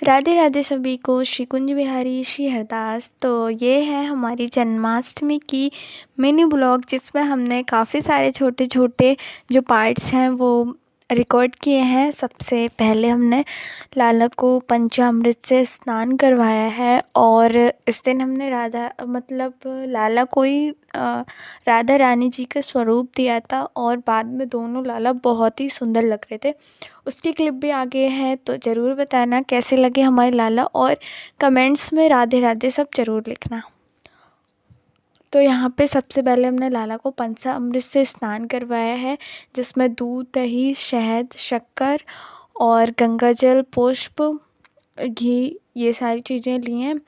राधे राधे सभी को। श्री कुंज बिहारी श्री हरदास। तो ये है हमारी जन्माष्टमी की मिनी ब्लॉग, जिसमें हमने काफ़ी सारे छोटे छोटे जो पार्ट्स हैं वो रिकॉर्ड किए हैं। सबसे पहले हमने लाला को पंचामृत से स्नान करवाया है, और इस दिन हमने लाला को ही राधा रानी जी का स्वरूप दिया था, और बाद में दोनों लाला बहुत ही सुंदर लग रहे थे। उसकी क्लिप भी आगे है, तो ज़रूर बताना कैसे लगे हमारे लाला, और कमेंट्स में राधे राधे सब ज़रूर लिखना। तो यहाँ पे सबसे पहले हमने लाला को पंचामृत से स्नान करवाया है, जिसमें दूध, दही, शहद, शक्कर और गंगाजल, पुष्प, घी, ये सारी चीज़ें ली हैं।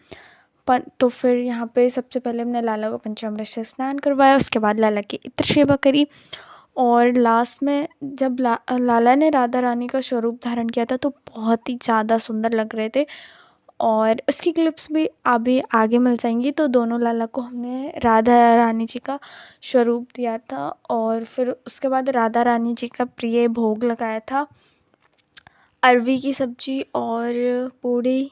तो फिर यहाँ पे सबसे पहले हमने लाला को पंचामृत से स्नान करवाया, उसके बाद लाला की इत्र सेवा करी, और लास्ट में जब लाला ने राधा रानी का स्वरूप धारण किया था तो बहुत ही ज़्यादा सुंदर लग रहे थे। और उसकी क्लिप्स भी अभी आगे मिल जाएंगी। तो दोनों लाला को हमने राधा रानी जी का स्वरूप दिया था, और फिर उसके बाद राधा रानी जी का प्रिय भोग लगाया था, अरवी की सब्जी और पूड़ी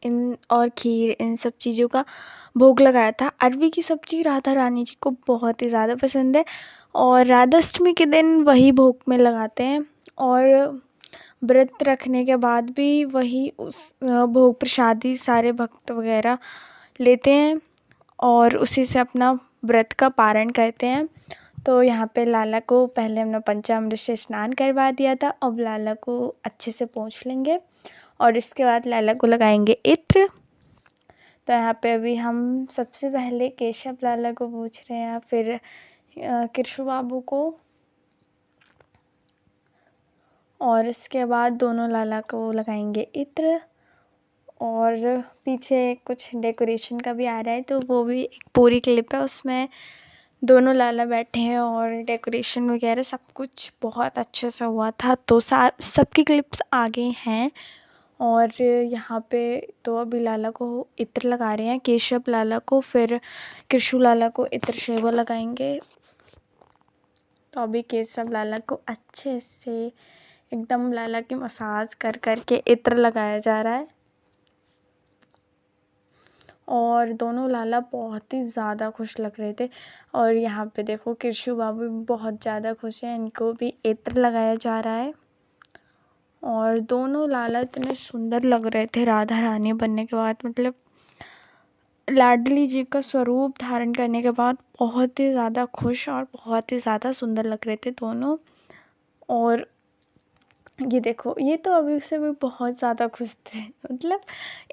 इन और खीर, इन सब चीज़ों का भोग लगाया था। अरवी की सब्जी राधा रानी जी को बहुत ही ज़्यादा पसंद है, और राधाष्टमी के दिन वही भोग में लगाते हैं, और व्रत रखने के बाद भी वही उस भोग प्रसादी सारे भक्त वगैरह लेते हैं, और उसी से अपना व्रत का पारण करते हैं। तो यहाँ पे लाला को पहले हमने पंचामृत से स्नान करवा दिया था। अब लाला को अच्छे से पोंछ लेंगे, और इसके बाद लाला को लगाएंगे इत्र। तो यहाँ पे अभी हम सबसे पहले केशव लाला को पूछ रहे हैं, फिर कृष्ण बाबू को, और इसके बाद दोनों लाला को लगाएंगे इत्र। और पीछे कुछ डेकोरेशन का भी आ रहा है, तो वो भी एक पूरी क्लिप है, उसमें दोनों लाला बैठे हैं और डेकोरेशन वगैरह सब कुछ बहुत अच्छे से हुआ था। तो सबकी क्लिप्स आगे हैं। और यहाँ पे तो अभी लाला को इत्र लगा रहे हैं, केशव लाला को, फिर कृष्ण लाला को इत्र सेवा लगाएंगे। तो अभी केशव लाला को अच्छे से एकदम लाला की मसाज कर करके इत्र लगाया जा रहा है, और दोनों लाला बहुत ही ज़्यादा खुश लग रहे थे। और यहाँ पे देखो कृष्ण बाबू भी बहुत ज़्यादा खुश हैं, इनको भी इत्र लगाया जा रहा है। और दोनों लाला इतने सुंदर लग रहे थे राधा रानी बनने के बाद, मतलब लाडली जी का स्वरूप धारण करने के बाद बहुत ही ज़्यादा खुश और बहुत ही ज़्यादा सुंदर लग रहे थे दोनों। और ये देखो, ये तो अभी से भी बहुत ज़्यादा खुश थे, मतलब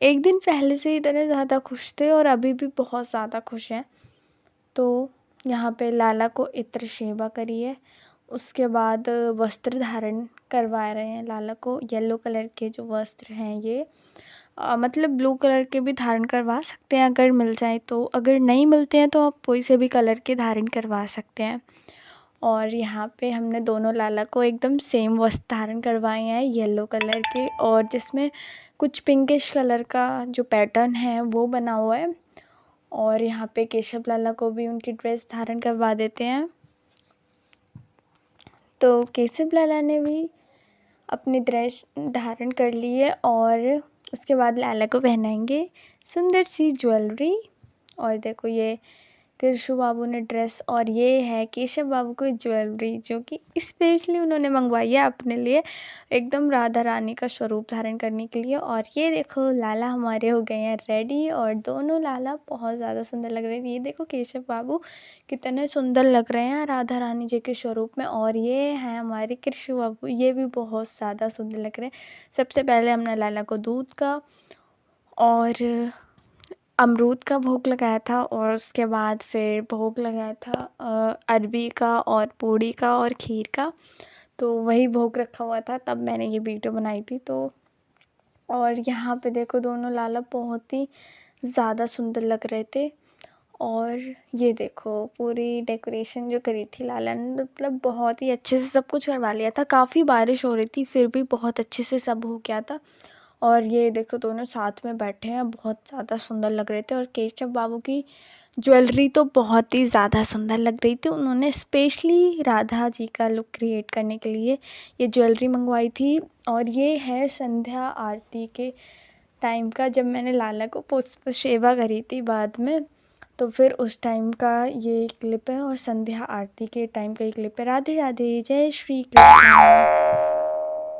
एक दिन पहले से ही इतने ज़्यादा खुश थे, और अभी भी बहुत ज़्यादा खुश हैं। तो यहाँ पे लाला को इत्र सेवा करिए, उसके बाद वस्त्र धारण करवा रहे हैं लाला को। येलो कलर के जो वस्त्र हैं ये मतलब ब्लू कलर के भी धारण करवा सकते हैं अगर मिल जाए तो, अगर नहीं मिलते हैं तो आप कोई से भी कलर के धारण करवा सकते हैं। और यहाँ पे हमने दोनों लाला को एकदम सेम वस्त्र धारण करवाए हैं, येलो कलर के, और जिसमें कुछ पिंकिश कलर का जो पैटर्न है वो बना हुआ है। और यहाँ पे केशव लाला को भी उनकी ड्रेस धारण करवा देते हैं। तो केशव लाला ने भी अपनी ड्रेस धारण कर ली है, और उसके बाद लाला को पहनाएंगे सुंदर सी ज्वेलरी। और देखो ये कृष्ण बाबू ने ड्रेस, और ये है केशव बाबू की ज्वेलरी, जो कि स्पेशली उन्होंने मंगवाई है अपने लिए, एकदम राधा रानी का स्वरूप धारण करने के लिए। और ये देखो लाला हमारे हो गए हैं रेडी, और दोनों लाला बहुत ज़्यादा सुंदर लग रहे हैं। ये देखो केशव बाबू कितने सुंदर लग रहे हैं राधा रानी जी के स्वरूप में, और ये हैं हमारे कृष्ण बाबू, ये भी बहुत ज़्यादा सुंदर लग रहे हैं। सबसे पहले हमने लाला को दूध का और अमरूद का भोग लगाया था, और उसके बाद फिर भोग लगाया था अरबी का और पूड़ी का और खीर का। तो वही भोग रखा हुआ था, तब मैंने ये वीडियो बनाई थी। तो और यहाँ पे देखो दोनों लाला बहुत ही ज़्यादा सुंदर लग रहे थे। और ये देखो पूरी डेकोरेशन जो करी थी लाला ने, मतलब बहुत ही अच्छे से सब कुछ करवा लिया था। काफ़ी बारिश हो रही थी, फिर भी बहुत अच्छे से सब हो गया था। और ये देखो दोनों साथ में बैठे हैं, बहुत ज़्यादा सुंदर लग रहे थे। और केशव बाबू की ज्वेलरी तो बहुत ही ज़्यादा सुंदर लग रही थी, उन्होंने स्पेशली राधा जी का लुक क्रिएट करने के लिए ये ज्वेलरी मंगवाई थी। और ये है संध्या आरती के टाइम का, जब मैंने लाला को पुष्प सेवा करी थी बाद में, तो फिर उस टाइम का ये क्लिप है और संध्या आरती के टाइम का ये क्लिप है। राधे राधे, जय श्री कृष्ण।